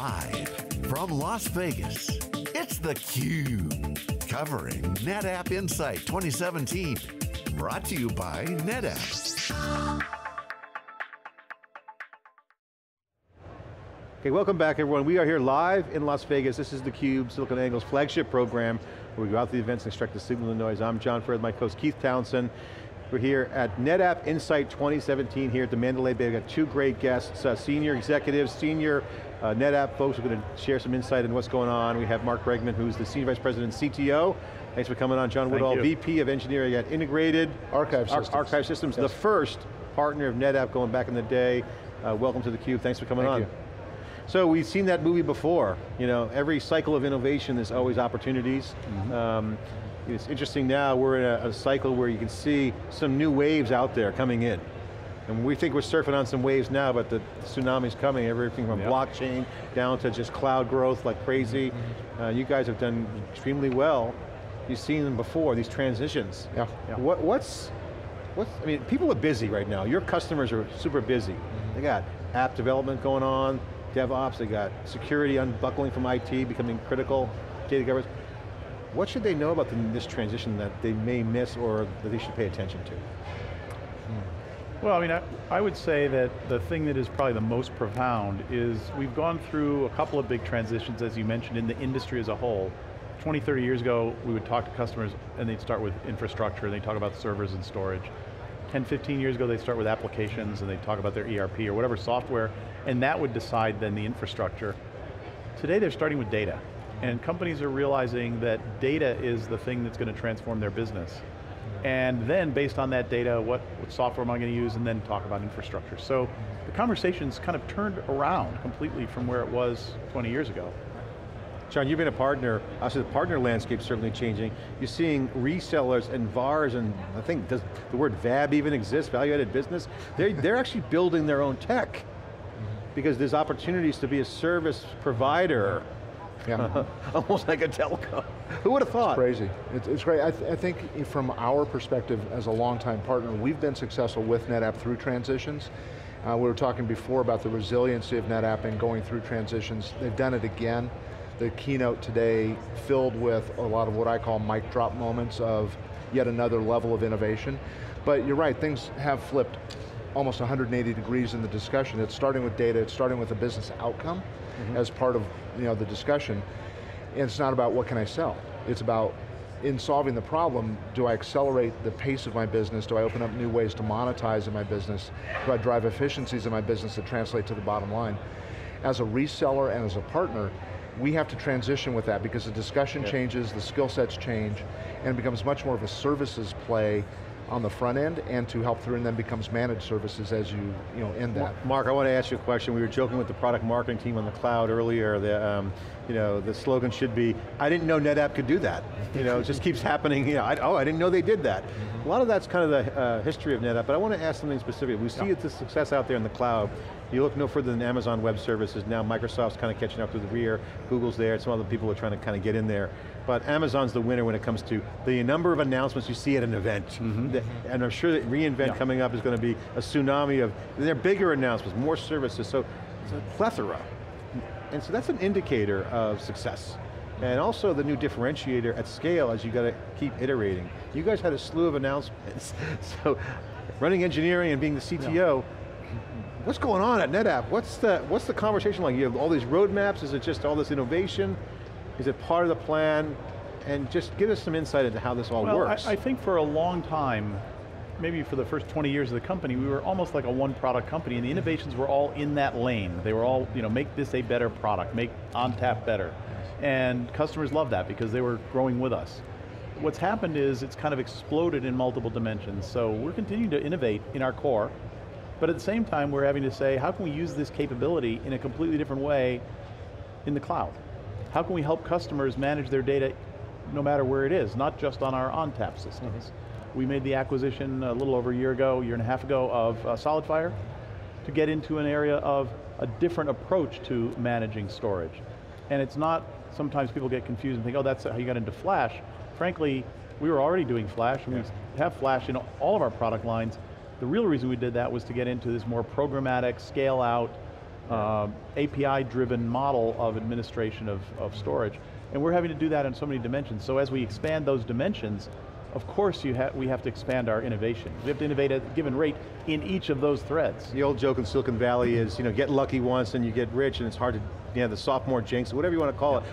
Live from Las Vegas, it's theCUBE, covering NetApp Insight 2017. Brought to you by NetApp. Okay, welcome back everyone. We are here live in Las Vegas. This is theCUBE, SiliconANGLE's flagship program, where we go out to the events and extract the signal and noise. I'm John Fred, my co-host Keith Townsend. We're here at NetApp Insight 2017 here at the Mandalay Bay. We've got two great guests, senior executives, senior NetApp folks who are going to share some insight on what's going on. We have Mark Bregman, who's the Senior Vice President and CTO. Thanks for coming on. John Woodall, VP of Engineering at Integrated Archive Systems, yes. The first partner of NetApp going back in the day. Welcome to theCUBE, thanks for coming on. Thank you. So we've seen that movie before. You know, every cycle of innovation, there's always opportunities. It's interesting now, we're in a cycle where you can see some new waves out there coming in. And we think we're surfing on some waves now, but the tsunami's coming, everything from blockchain down to just cloud growth like crazy. You guys have done extremely well. You've seen them before, these transitions. Yeah. I mean, people are busy right now. Your customers are super busy. They got app development going on, DevOps, they got security unbuckling from IT, becoming critical, data governance. What should they know about this transition that they may miss or that they should pay attention to? Well, I mean, I would say that the thing that is probably the most profound is we've gone through a couple of big transitions, as you mentioned, in the industry as a whole. 20, 30 years ago, we would talk to customers and they'd start with infrastructure, and they'd talk about servers and storage. 10, 15 years ago, they'd start with applications and they'd talk about their ERP or whatever software, and that would decide then the infrastructure. Today, they're starting with data. And companies are realizing that data is the thing that's going to transform their business. And then based on that data, what software am I going to use, and then talk about infrastructure. So the conversation's kind of turned around completely from where it was 20 years ago. John, you've been a partner, obviously the partner landscape's certainly changing. You're seeing resellers and VARs, and I think, does the word VAB even exist, value-added business? They're actually building their own tech because there's opportunities to be a service provider. Yeah. Almost like a telco. Who would have thought? It's crazy. It's great. I think from our perspective as a longtime partner, we've been successful with NetApp through transitions. We were talking before about the resiliency of NetApp and going through transitions. They've done it again. The keynote today filled with a lot of what I call mic drop moments of yet another level of innovation. But you're right, things have flipped almost 180 degrees in the discussion. It's starting with data, it's starting with a business outcome as part of the discussion. And it's not about what can I sell. It's about, in solving the problem, do I accelerate the pace of my business? Do I open up new ways to monetize in my business? Do I drive efficiencies in my business that translate to the bottom line? As a reseller and as a partner, we have to transition with that because the discussion changes, the skill sets change, and it becomes much more of a services play on the front end, and to help through, and then becomes managed services as you end that. Mark, I want to ask you a question. We were joking with the product marketing team on the cloud earlier. The slogan should be, I didn't know NetApp could do that. It just keeps happening. I didn't know they did that. A lot of that's kind of the history of NetApp, but I want to ask something specific. We see the success out there in the cloud. You look no further than Amazon Web Services. Now Microsoft's kind of catching up to the rear. Google's there, some other people are trying to kind of get in there. But Amazon's the winner when it comes to the number of announcements you see at an event. And I'm sure that reInvent coming up is going to be a tsunami of, they're bigger announcements, more services, so it's a plethora. And so that's an indicator of success. And also the new differentiator at scale as you got to keep iterating. You guys had a slew of announcements. So running engineering and being the CTO, what's going on at NetApp? What's the conversation like? You have all these roadmaps, is it just all this innovation? Is it part of the plan? And just give us some insight into how this all works. I think for a long time, maybe for the first 20 years of the company, we were almost like a one product company, and the innovations were all in that lane. They were all, make this a better product, make ONTAP better. And customers love that because they were growing with us. What's happened is it's kind of exploded in multiple dimensions. So we're continuing to innovate in our core, but at the same time we're having to say, how can we use this capability in a completely different way in the cloud? How can we help customers manage their data no matter where it is, not just on our ONTAP systems? We made the acquisition a little over a year and a half ago of SolidFire to get into an area of a different approach to managing storage. And it's not, sometimes people get confused and think, oh, that's how you got into Flash. Frankly, we were already doing Flash, and we have Flash in all of our product lines. The real reason we did that was to get into this more programmatic, scale out, API-driven model of administration of storage. And we're having to do that in so many dimensions. So as we expand those dimensions, of course we have to expand our innovation. We have to innovate at a given rate in each of those threads. The old joke in Silicon Valley is, get lucky once and you get rich and it's hard to, the sophomore jinx, whatever you want to call it.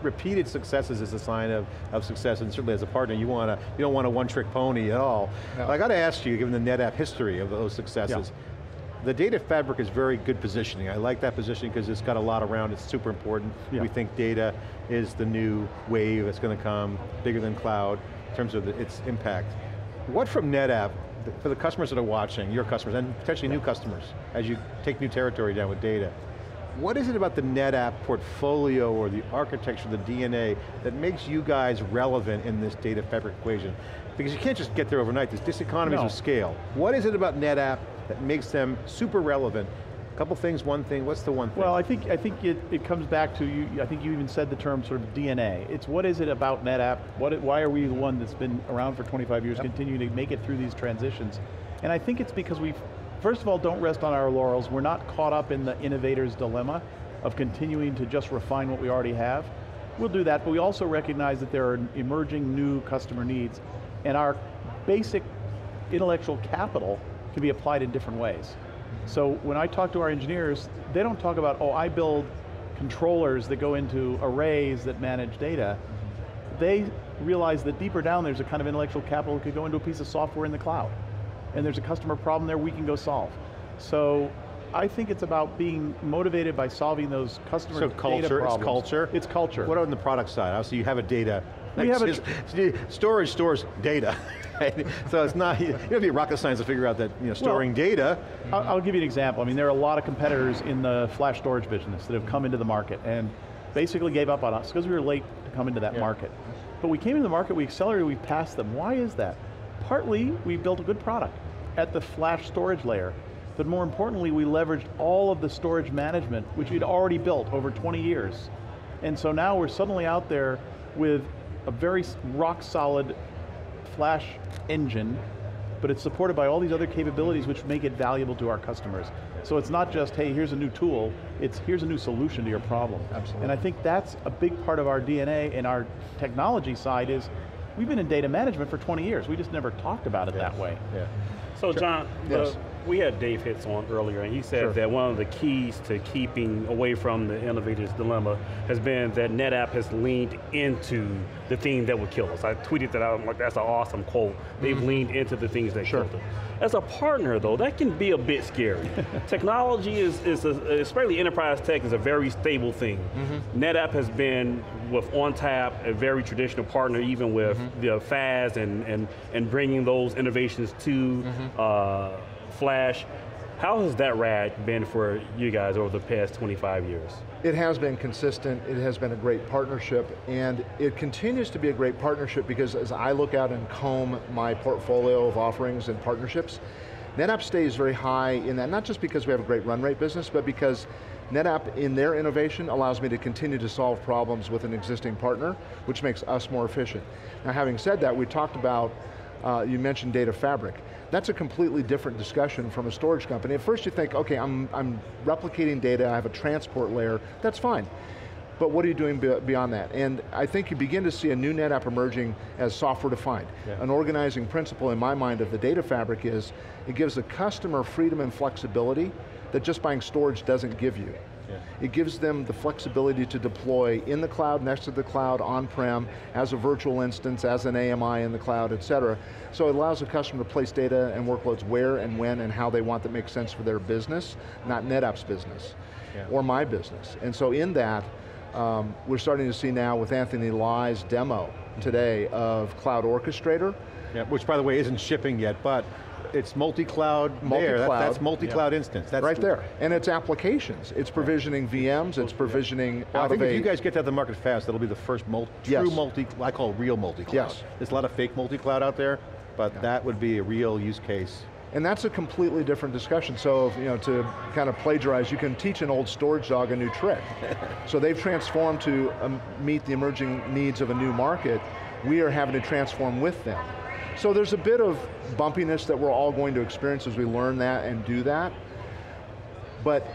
Repeated successes is a sign of success, and certainly as a partner, you don't want a one-trick pony at all. No. But I got to ask you, given the NetApp history of those successes, the data fabric is very good positioning. I like that positioning because it's got a lot around, it's super important. We think data is the new wave that's going to come, bigger than cloud, in terms of its impact. What from NetApp, for the customers that are watching, your customers, and potentially new customers, as you take new territory down with data, what is it about the NetApp portfolio or the architecture, the DNA, that makes you guys relevant in this data fabric equation? Because you can't just get there overnight, there's diseconomies of scale. What is it about NetApp that makes them super relevant? A couple things, one thing, what's the one thing? Well, I think it comes back to, I think you even said the term sort of DNA. It's what is it about NetApp, why are we the one that's been around for 25 years, continuing to make it through these transitions? And I think it's because we, first of all, don't rest on our laurels. We're not caught up in the innovator's dilemma of continuing to just refine what we already have. We'll do that, but we also recognize that there are emerging new customer needs, and our basic intellectual capital can be applied in different ways. So when I talk to our engineers, they don't talk about, I build controllers that go into arrays that manage data. They realize that deeper down there's a kind of intellectual capital that could go into a piece of software in the cloud. And there's a customer problem there we can go solve. So I think it's about being motivated by solving those customer data problems. It's culture? It's culture. What on the product side? Obviously you have a data. Storage stores data. So it's not, you don't have to be rocket science to figure out that storing data. I'll give you an example. I mean, there are a lot of competitors in the flash storage business that have come into the market and basically gave up on us because we were late to come into that market. But we came into the market, we accelerated, we passed them. Why is that? Partly, we built a good product at the flash storage layer, but more importantly, we leveraged all of the storage management, which we'd already built over 20 years. And so now we're suddenly out there with a very rock solid flash engine, but it's supported by all these other capabilities which make it valuable to our customers. So it's not just, hey, here's a new tool, it's here's a new solution to your problem. Absolutely. And I think that's a big part of our DNA and our technology side is, we've been in data management for 20 years, we just never talked about it that way. So John, we had Dave Hitz on earlier, and he said that one of the keys to keeping away from the innovator's dilemma has been that NetApp has leaned into the thing that would kill us. I tweeted that out, I'm like, that's an awesome quote. They've leaned into the things that killed them. As a partner though, that can be a bit scary. Technology especially enterprise tech, is a very stable thing. NetApp has been, with ONTAP, a very traditional partner, even with the FAS and bringing those innovations to Flash. How has that ride been for you guys over the past 25 years? It has been consistent, it has been a great partnership, and it continues to be a great partnership because as I look out and comb my portfolio of offerings and partnerships, NetApp stays very high in that, not just because we have a great run rate business, but because NetApp, in their innovation, allows me to continue to solve problems with an existing partner, which makes us more efficient. Now having said that, we talked about, you mentioned data fabric. That's a completely different discussion from a storage company. At first you think, okay, I'm replicating data, I have a transport layer, that's fine. But what are you doing beyond that? And I think you begin to see a new NetApp emerging as software defined. An organizing principle in my mind of the data fabric is, it gives the customer freedom and flexibility that just buying storage doesn't give you. It gives them the flexibility to deploy in the cloud, next to the cloud, on-prem, as a virtual instance, as an AMI in the cloud, et cetera. So it allows the customer to place data and workloads where and when and how they want that makes sense for their business, not NetApp's business, or my business. And so in that, we're starting to see now with Anthony Lai's demo today of Cloud Orchestrator. Which by the way isn't shipping yet, but it's multi-cloud there. That's multi-cloud instance. That's right there. And it's applications. It's provisioning VMs, it's provisioning I think if you guys get to the market fast, that'll be the first true I call real multi-cloud. There's a lot of fake multi-cloud out there, but that would be a real use case. And that's a completely different discussion. So, to kind of plagiarize, you can teach an old storage dog a new trick. So they've transformed to meet the emerging needs of a new market. We are having to transform with them. So there's a bit of bumpiness that we're all going to experience as we learn that and do that. But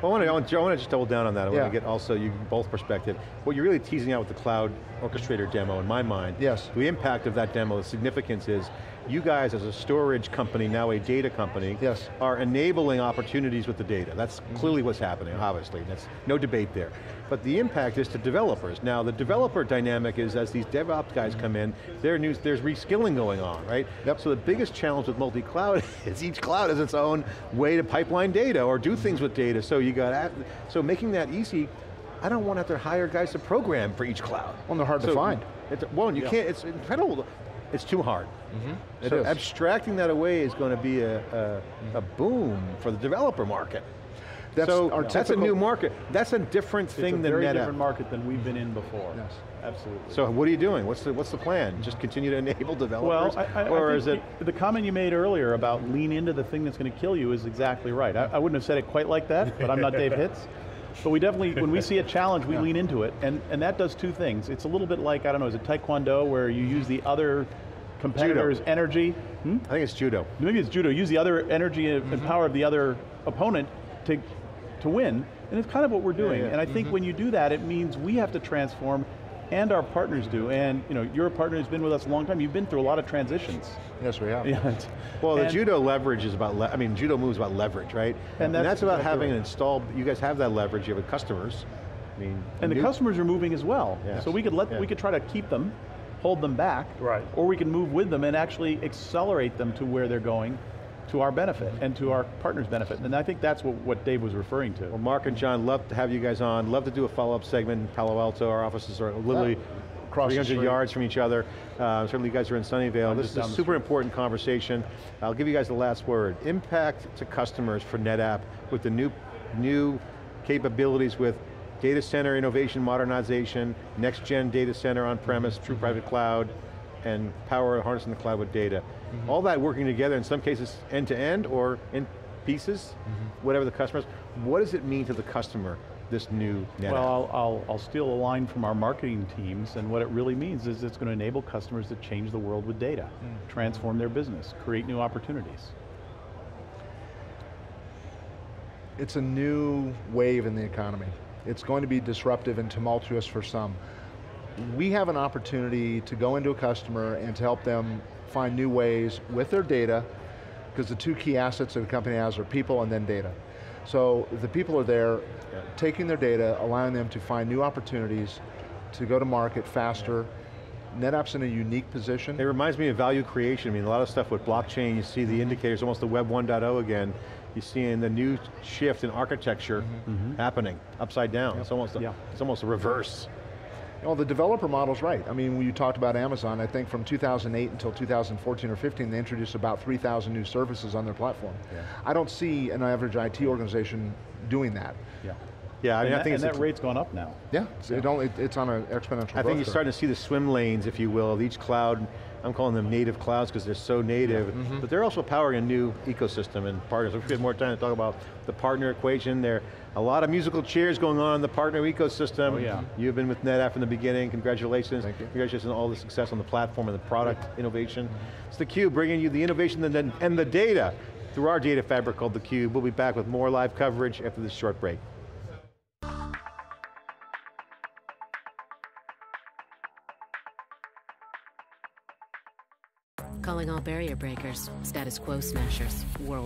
Well, I want to just double down on that. I want to get also you both perspective. What you're really teasing out with the cloud orchestrator demo, in my mind, the impact of that demo, the significance is, you guys as a storage company, now a data company, are enabling opportunities with the data. That's clearly what's happening, obviously. That's no debate there. But the impact is to developers. Now the developer dynamic is, as these DevOps guys come in, there's reskilling going on, right? So the biggest challenge with multi-cloud is each cloud has its own way to pipeline data or do things with data. So so making that easy, I don't want to have to hire guys to program for each cloud. Well, they're hard to find. You can't, it's incredible. It's too hard. So abstracting that away is going to be a boom for the developer market. That's a new market. That's a different thing than NetApp. It's a very different market than we've been in before. Yes. Absolutely. So what are you doing? What's the plan? Just continue to enable developers? Well, or is it? The comment you made earlier about lean into the thing that's going to kill you is exactly right. I wouldn't have said it quite like that, but I'm not Dave Hitz. But we definitely, when we see a challenge, we lean into it, and that does two things. It's a little bit like, I don't know, is it Taekwondo, where you use the other competitor's energy? I think it's judo. Maybe it's judo. Use the other energy and power of the other opponent to win, and it's kind of what we're doing. And I think when you do that, it means we have to transform, and our partners do. And you're a partner who's been with us a long time. You've been through a lot of transitions. Yes, we have. Well, the judo leverage is about, judo moves about leverage, right? And that's about having an installed, you guys have that leverage, you have customers. And the customers are moving as well. So we could try to keep them, hold them back, or we can move with them and actually accelerate them to where they're going, to our benefit and to our partners' benefit. And I think that's what Dave was referring to. Well, Mark and John, love to have you guys on. Love to do a follow-up segment in Palo Alto. Our offices are literally 300 yards from each other. Certainly you guys are in Sunnyvale. This is a super important conversation. I'll give you guys the last word. Impact to customers for NetApp with the new capabilities with data center innovation, modernization, next-gen data center on-premise, true private cloud, and power harnessing the cloud with data. All that working together, in some cases end-to-end or in pieces, whatever the customers. What does it mean to the customer, this new NetApp? Well, I'll steal a line from our marketing teams, and what it really means is it's going to enable customers to change the world with data, transform their business, create new opportunities. It's a new wave in the economy. It's going to be disruptive and tumultuous for some. We have an opportunity to go into a customer and to help them find new ways with their data, because the two key assets that a company has are people and then data. So the people are there, taking their data, allowing them to find new opportunities, to go to market faster. NetApp's in a unique position. It reminds me of value creation. A lot of stuff with blockchain, you see the indicators, almost the Web 1.0 again. You see in the new shift in architecture happening, upside down. It's almost a reverse. Well, the developer model's right. When you talked about Amazon, I think from 2008 until 2014 or 15, they introduced about 3,000 new services on their platform. I don't see an average IT organization doing that. I think that rate's gone up now. It's on an exponential I think you're starting to see the swim lanes, if you will, of each cloud. I'm calling them native clouds because they're so native, but they're also powering a new ecosystem and partners. If we had more time to talk about the partner equation, there are a lot of musical chairs going on in the partner ecosystem. You've been with NetApp from the beginning, congratulations. Thank you. Congratulations on all the success on the platform and the product innovation. It's theCUBE bringing you the innovation and the data through our data fabric called theCUBE. We'll be back with more live coverage after this short break. Calling all barrier breakers, status quo smashers, world